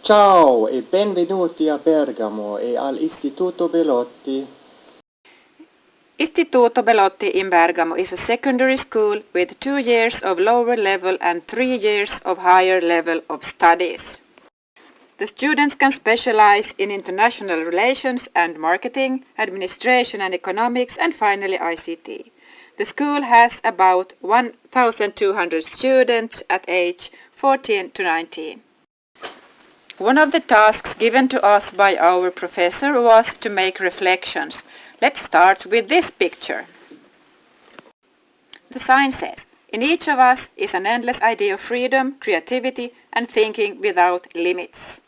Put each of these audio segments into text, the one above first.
Ciao e benvenuti a Bergamo e all'Istituto Belotti. Istituto Belotti in Bergamo is a secondary school with 2 years of lower level and 3 years of higher level of studies. The students can specialize in international relations and marketing, administration and economics, and finally ICT. The school has about 1,200 students at age 14 to 19. One of the tasks given to us by our professor was to make reflections. Let's start with this picture. The sign says, in each of us is an endless idea of freedom, creativity and thinking without limits.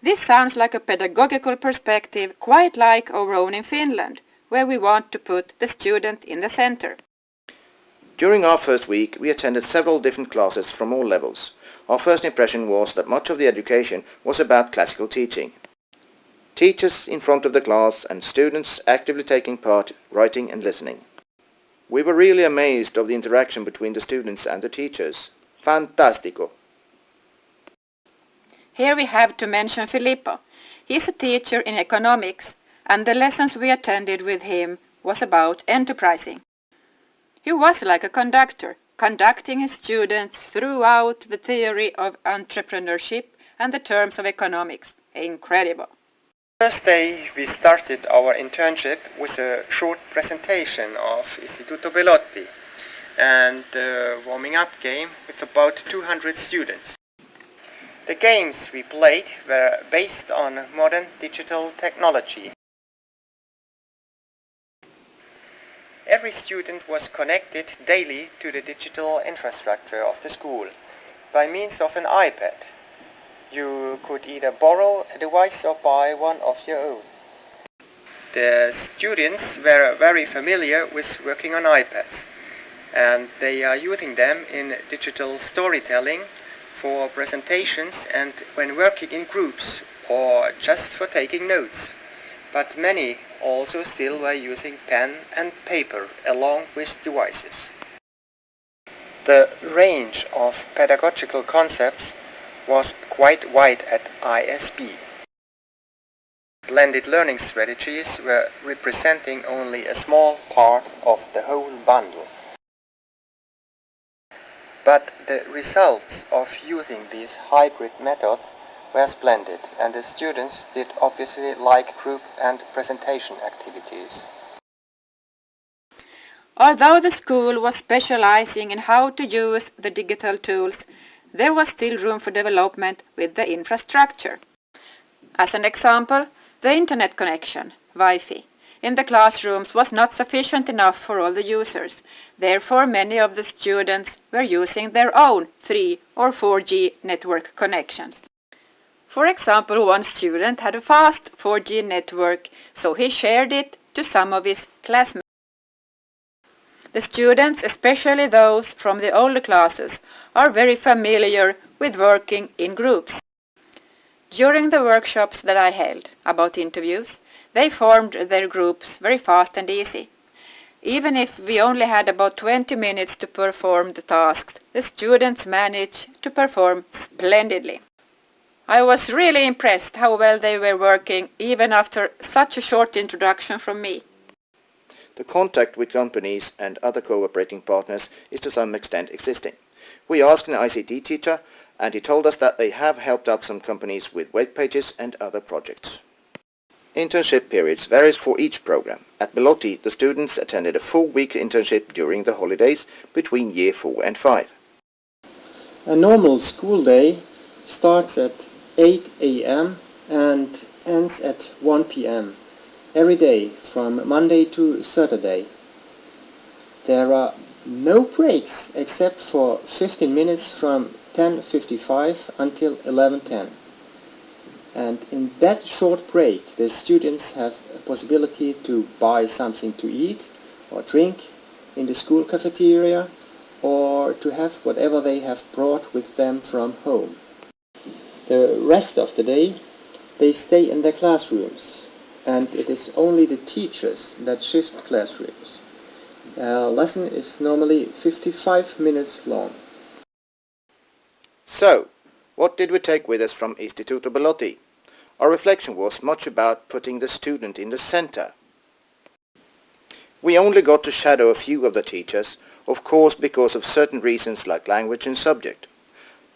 This sounds like a pedagogical perspective, quite like our own in Finland, where we want to put the student in the center. During our first week, we attended several different classes from all levels. Our first impression was that much of the education was about classical teaching. Teachers in front of the class and students actively taking part, writing and listening. We were really amazed of the interaction between the students and the teachers. Fantastico! Here we have to mention Filippo. He is a teacher in economics, and the lessons we attended with him was about enterprising. He was like a conductor, conducting his students throughout the theory of entrepreneurship and the terms of economics. Incredible! First day we started our internship with a short presentation of Istituto Belotti and a warming up game with about 200 students. The games we played were based on modern digital technology. Every student was connected daily to the digital infrastructure of the school by means of an iPad. You could either borrow a device or buy one of your own. The students were very familiar with working on iPads, and they are using them in digital storytelling, for presentations and when working in groups or just for taking notes. But many also still were using pen and paper along with devices. The range of pedagogical concepts was quite wide at ISB. Blended learning strategies were representing only a small part of the whole bundle. But the results of using these hybrid methods were splendid, and the students did obviously like group and presentation activities. Although the school was specializing in how to use the digital tools, there was still room for development with the infrastructure. As an example, the internet connection, Wi-Fi, in the classrooms was not sufficient enough for all the users. Therefore, many of the students were using their own 3 or 4G network connections. For example, one student had a fast 4G network, so he shared it to some of his classmates. The students, especially those from the older classes, are very familiar with working in groups. During the workshops that I held about interviews, they formed their groups very fast and easy. Even if we only had about 20 minutes to perform the tasks, the students managed to perform splendidly. I was really impressed how well they were working even after such a short introduction from me. The contact with companies and other cooperating partners is to some extent existing. We asked an ICT teacher and he told us that they have helped out some companies with web pages and other projects. Internship periods varies for each program. At Belotti, the students attended a full-week internship during the holidays between year 4 and 5. A normal school day starts at 8 a.m. and ends at 1 p.m. every day from Monday to Saturday. There are no breaks except for 15 minutes from 10:55 until 11:10. And in that short break, the students have a possibility to buy something to eat or drink in the school cafeteria or to have whatever they have brought with them from home. The rest of the day, they stay in their classrooms, and it is only the teachers that shift classrooms. A lesson is normally 55 minutes long. So, What did we take with us from Istituto Belotti? Our reflection was much about putting the student in the center. We only got to shadow a few of the teachers, of course because of certain reasons like language and subject.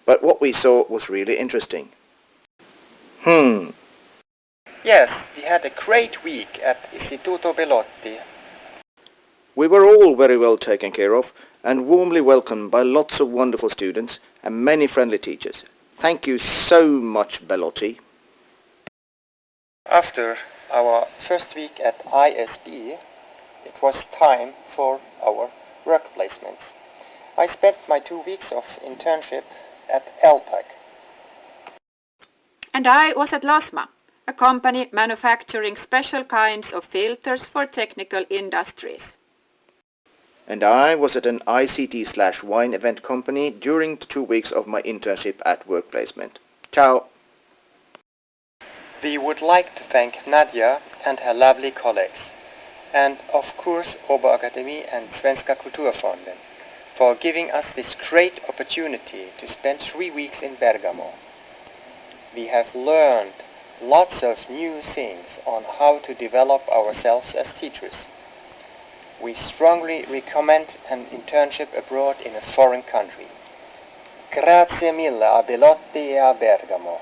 But what we saw was really interesting. Yes, we had a great week at Istituto Belotti. We were all very well taken care of and warmly welcomed by lots of wonderful students and many friendly teachers. Thank you so much, Belotti. After our first week at ISB, it was time for our work placements. I spent my 2 weeks of internship at LPAC. And I was at LOSMA, a company manufacturing special kinds of filters for technical industries. And I was at an ICT/wine event company during the 2 weeks of my internship at work placement. Ciao! We would like to thank Nadia and her lovely colleagues, and of course Oberakademie and Svenska Kulturfonden, for giving us this great opportunity to spend 3 weeks in Bergamo. We have learned lots of new things on how to develop ourselves as teachers. We strongly recommend an internship abroad in a foreign country. Grazie mille a Belotti e a Bergamo.